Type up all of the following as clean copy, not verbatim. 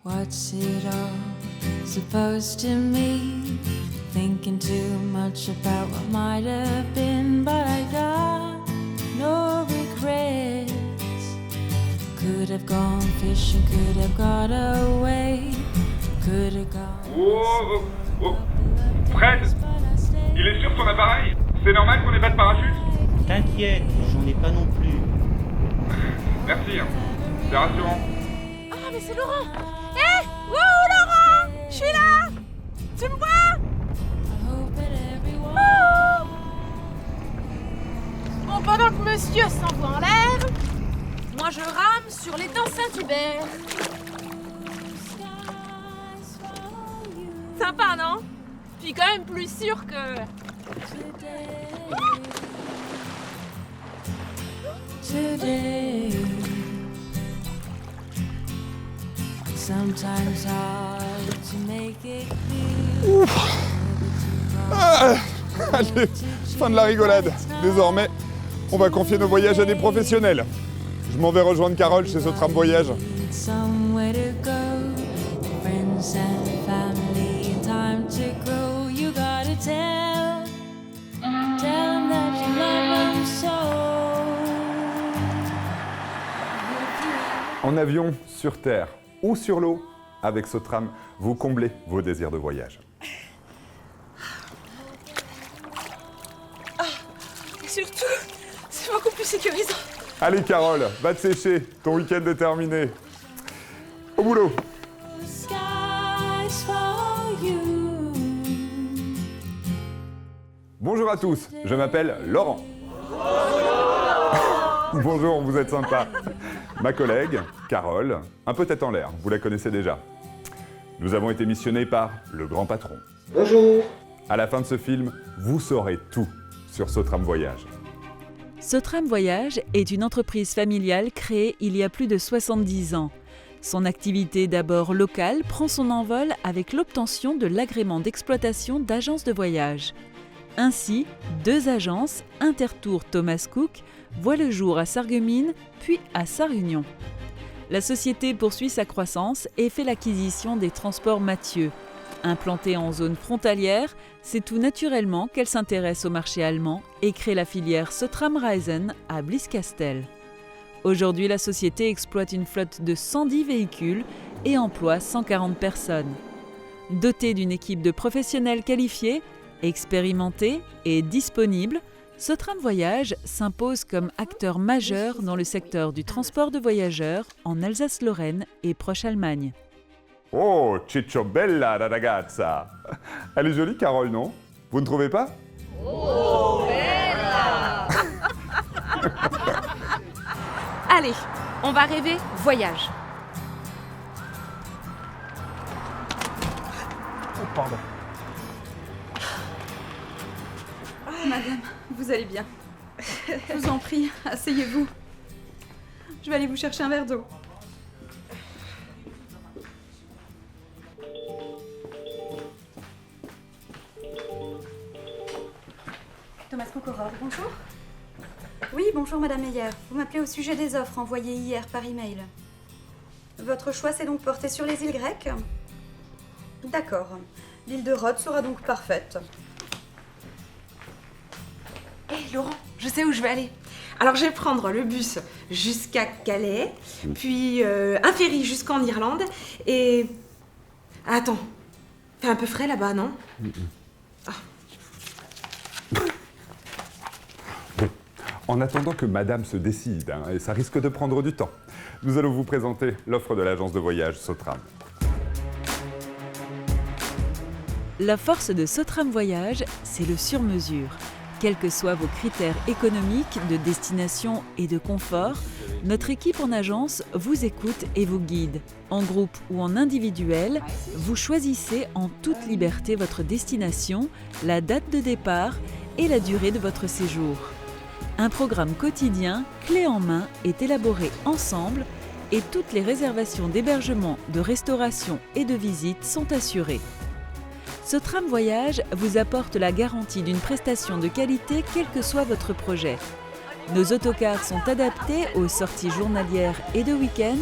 What's it all supposed to mean? Thinking too much about what might have been, but I got no regrets. Could have gone fishing, could have got away, could have gone. Oh, oh, oh. Fred, il est sur son appareil? C'est normal qu'on ait pas de parachute? T'inquiète, j'en ai pas non plus. Merci, hein. C'est rassurant. Ah, mais c'est Laurent! Hé! Wouh, Laurent! Je suis là! Tu me vois? Wouh! Bon, pendant que monsieur s'envoie en l'air, moi je rame sur l'étang Saint-Hubert. Sympa, non? Puis quand même plus sûr que... Today, sometimes hard to make it clear. Allez, fin de la rigolade. Désormais, on va confier nos voyages à des professionnels. Je m'en vais rejoindre Carole chez Sotram Voyage. Somewhere to go, friends and family, time to grow. You gotta tell them that you love them so. En avion, sur terre ou sur l'eau, avec Sotram, vous comblez vos désirs de voyage. Et surtout, c'est beaucoup plus sécurisant. Allez Carole, va te sécher, ton week-end est terminé. Au boulot. Skies for you. Bonjour à tous, je m'appelle Laurent. Bonjour, vous êtes sympa. Ma collègue, Carole, un peu tête en l'air, vous la connaissez déjà. Nous avons été missionnés par le grand patron. Bonjour. À la fin de ce film, vous saurez tout sur Sotram Voyage. Sotram Voyage est une entreprise familiale créée il y a plus de 70 ans. Son activité d'abord locale prend son envol avec l'obtention de l'agrément d'exploitation d'agences de voyage. Ainsi, 2 agences, Intertour Thomas Cook, voient le jour à Sarreguemines, puis à Sarre-Union. La société poursuit sa croissance et fait l'acquisition des transports Mathieu. Implantée en zone frontalière, c'est tout naturellement qu'elle s'intéresse au marché allemand et crée la filière Sotram Reisen à Blieskastel. Aujourd'hui, la société exploite une flotte de 110 véhicules et emploie 140 personnes. Dotée d'une équipe de professionnels qualifiés, expérimentés et disponibles, Sotram Voyage s'impose comme acteur majeur dans le secteur du transport de voyageurs en Alsace-Lorraine et Proche-Allemagne. Oh, Ciccio bella la ragazza. Elle est jolie Carole, non? Vous ne trouvez pas? Allez, on va rêver voyage. Oh, pardon. Madame, vous allez bien. Je vous en prie, asseyez-vous. Je vais aller vous chercher un verre d'eau. Thomas Concoror, bonjour. Oui, bonjour Madame Meyer. Vous m'appelez au sujet des offres envoyées hier par email. Votre choix s'est donc porté sur les îles grecques? D'accord. L'île de Rhodes sera donc parfaite. Hé Laurent, je sais où je vais aller. Alors je vais prendre le bus jusqu'à Calais, puis un ferry jusqu'en Irlande et... Attends, fait un peu frais là-bas, non? Ah. En attendant que madame se décide, et ça risque de prendre du temps, nous allons vous présenter l'offre de l'agence de voyage Sotram. La force de Sotram Voyage, c'est le sur-mesure. Quels que soient vos critères économiques, de destination et de confort, notre équipe en agence vous écoute et vous guide. En groupe ou en individuel, vous choisissez en toute liberté votre destination, la date de départ et la durée de votre séjour. Un programme quotidien, clé en main, est élaboré ensemble et toutes les réservations d'hébergement, de restauration et de visite sont assurées. Sotram Voyage vous apporte la garantie d'une prestation de qualité quel que soit votre projet. Nos autocars sont adaptés aux sorties journalières et de week-end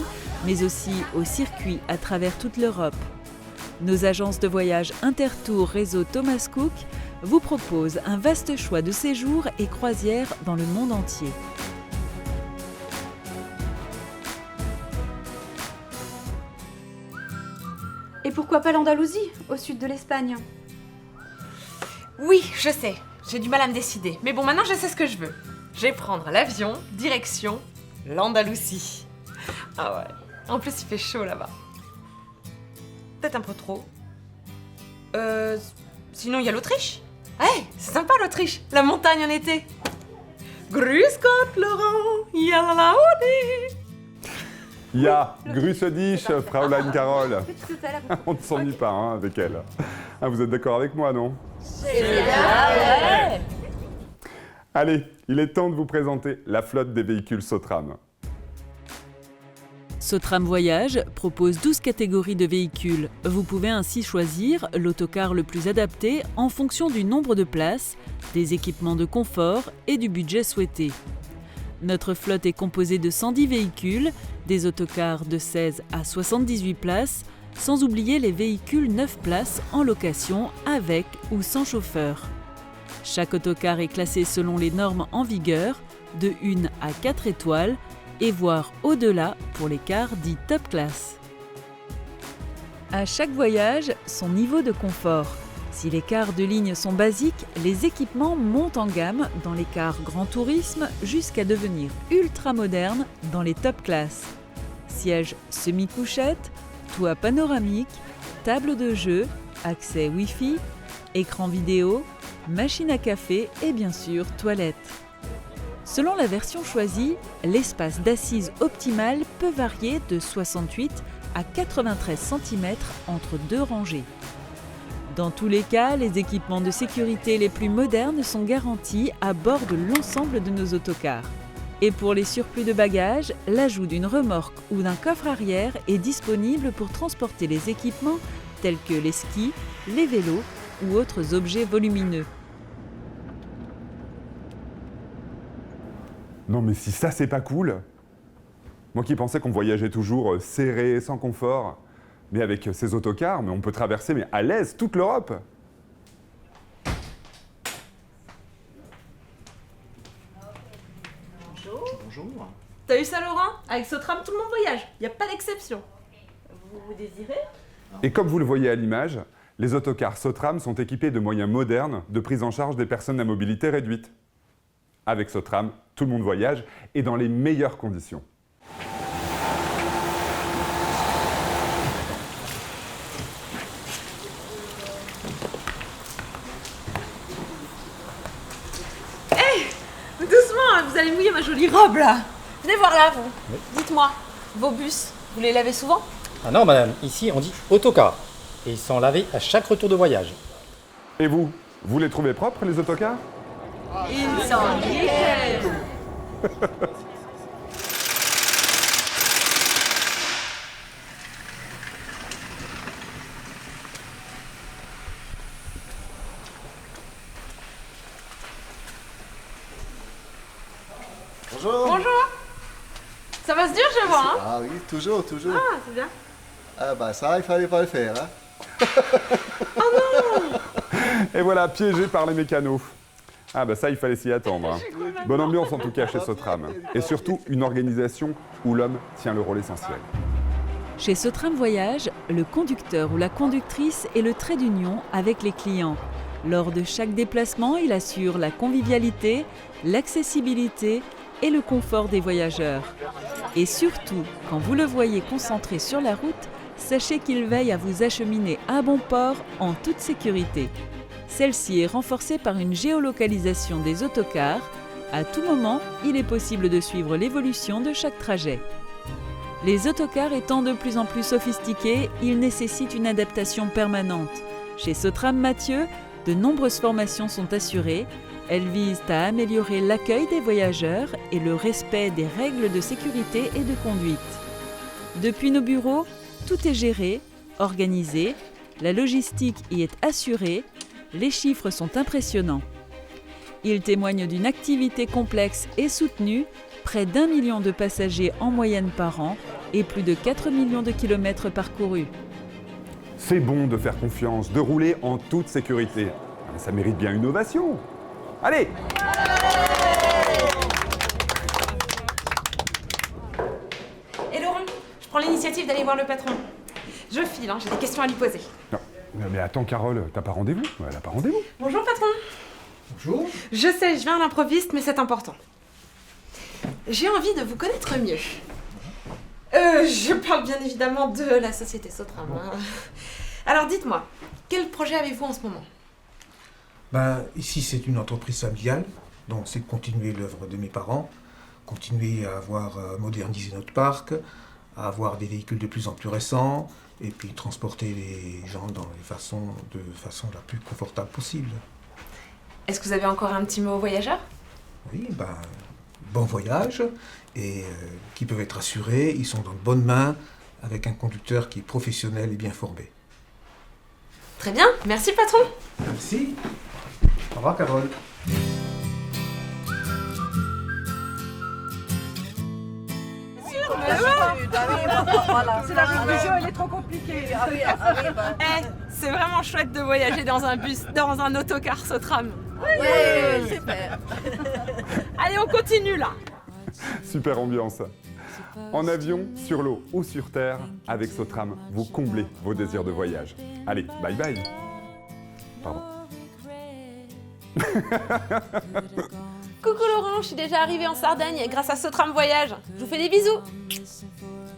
mais aussi aux circuits à travers toute l'Europe. Nos agences de voyage Intertour Réseau Thomas Cook vous proposent un vaste choix de séjours et croisières dans le monde entier. Et pourquoi pas l'Andalousie, au sud de l'Espagne? Oui, je sais. J'ai du mal à me décider. Mais bon, maintenant je sais ce que je veux. Je vais prendre l'avion, direction l'Andalousie. Ah ouais. En plus, il fait chaud là-bas. Peut-être un peu trop. Sinon, il y a l'Autriche. Hey, c'est sympa l'Autriche. La montagne en été. Grüß Gott, Laurent. Yalalaoudi. Ja, grüße dich, Fraulein Carole. Tout à l'heure. On ne s'ennuie pas hein, avec elle. Ah, vous êtes d'accord avec moi, non? Allez, il est temps de vous présenter la flotte des véhicules Sotram. Sotram Voyage propose 12 catégories de véhicules. Vous pouvez ainsi choisir l'autocar le plus adapté en fonction du nombre de places, des équipements de confort et du budget souhaité. Notre flotte est composée de 110 véhicules, des autocars de 16 à 78 places, sans oublier les véhicules 9 places en location avec ou sans chauffeur. Chaque autocar est classé selon les normes en vigueur, de 1 à 4 étoiles, et voire au-delà pour les cars dits top class. À chaque voyage, son niveau de confort. Si les cars de ligne sont basiques, les équipements montent en gamme dans les cars grand tourisme jusqu'à devenir ultra modernes dans les top class. Sièges semi-couchette, toit panoramique, table de jeu, accès Wi-Fi, écran vidéo, machine à café et bien sûr toilette. Selon la version choisie, l'espace d'assise optimal peut varier de 68 à 93 cm entre deux rangées. Dans tous les cas, les équipements de sécurité les plus modernes sont garantis à bord de l'ensemble de nos autocars. Et pour les surplus de bagages, l'ajout d'une remorque ou d'un coffre arrière est disponible pour transporter les équipements tels que les skis, les vélos ou autres objets volumineux. Non mais si ça c'est pas cool. Moi qui pensais qu'on voyageait toujours serré, sans confort, mais avec ces autocars, mais on peut traverser mais à l'aise toute l'Europe. Bonjour. T'as eu ça, Laurent? Avec Sotram, tout le monde voyage. Y a pas d'exception. Vous désirez? Et comme vous le voyez à l'image, les autocars Sotram sont équipés de moyens modernes de prise en charge des personnes à mobilité réduite. Avec Sotram, tout le monde voyage et dans les meilleures conditions. Doucement, vous allez mouiller ma jolie robe là. Venez voir là, vous. Oui. Dites-moi, vos bus, vous les lavez souvent? Ah non, madame, ici on dit autocar. Et ils sont lavés à chaque retour de voyage. Et vous les trouvez propres, les autocars? Ils sont nickel. Bonjour. Bonjour. Ça va se dire, je vois, hein? Ah oui, toujours. Ah, c'est bien. Ah bah ça, il fallait pas le faire, hein. Oh non! Et voilà, piégé par les mécanos. Ah bah ça, il fallait s'y attendre. Hein. Bonne ambiance en tout cas chez Sotram. Et surtout, une organisation où l'homme tient le rôle essentiel. Chez Sotram Voyage, le conducteur ou la conductrice est le trait d'union avec les clients. Lors de chaque déplacement, il assure la convivialité, l'accessibilité et le confort des voyageurs. Et surtout, quand vous le voyez concentré sur la route, sachez qu'il veille à vous acheminer à bon port en toute sécurité. Celle-ci est renforcée par une géolocalisation des autocars. À tout moment, il est possible de suivre l'évolution de chaque trajet. Les autocars étant de plus en plus sophistiqués, ils nécessitent une adaptation permanente. Chez Sotram Mathieu, de nombreuses formations sont assurées. Elles visent à améliorer l'accueil des voyageurs et le respect des règles de sécurité et de conduite. Depuis nos bureaux, tout est géré, organisé, la logistique y est assurée, les chiffres sont impressionnants. Ils témoignent d'une activité complexe et soutenue, près d'1 million de passagers en moyenne par an, et plus de 4 millions de kilomètres parcourus. C'est bon de faire confiance, de rouler en toute sécurité. Mais ça mérite bien une ovation. Allez! Et Laurent, je prends l'initiative d'aller voir le patron. Je file, j'ai des questions à lui poser. Non, mais attends Carole, t'as pas rendez-vous? Elle a pas rendez-vous. Bonjour patron. Bonjour. Je sais, je viens à l'improviste, mais c'est important. J'ai envie de vous connaître mieux. Je parle bien évidemment de la société Sotram. Alors dites-moi, quel projet avez-vous en ce moment? Ici, c'est une entreprise familiale, donc c'est de continuer l'œuvre de mes parents, continuer à moderniser notre parc, à avoir des véhicules de plus en plus récents, et puis transporter les gens de façon la plus confortable possible. Est-ce que vous avez encore un petit mot aux voyageurs? Oui, bon voyage, et qui peuvent être assurés, ils sont dans de bonnes mains, avec un conducteur qui est professionnel et bien formé. Très bien, merci patron. Merci. Au revoir Carole. C'est la règle du jeu, elle est trop compliquée. C'est vraiment chouette de voyager dans un bus, dans un autocar Sotram. Oui, super. Allez, on continue là. Super ambiance. En avion, sur l'eau ou sur terre, avec Sotram, vous comblez vos désirs de voyage. Allez, bye bye. Pardon. Coucou Laurent, je suis déjà arrivée en Sardaigne grâce à Sotram Voyage. Je vous fais des bisous.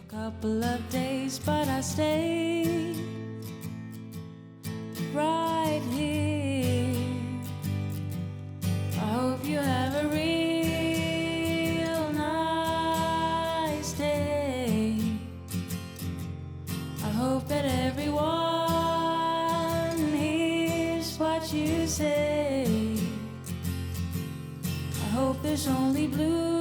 Couple of days, but I stayed right here. I hope you have a real nice day. I hope that everyone hears what you say. I hope there's only blue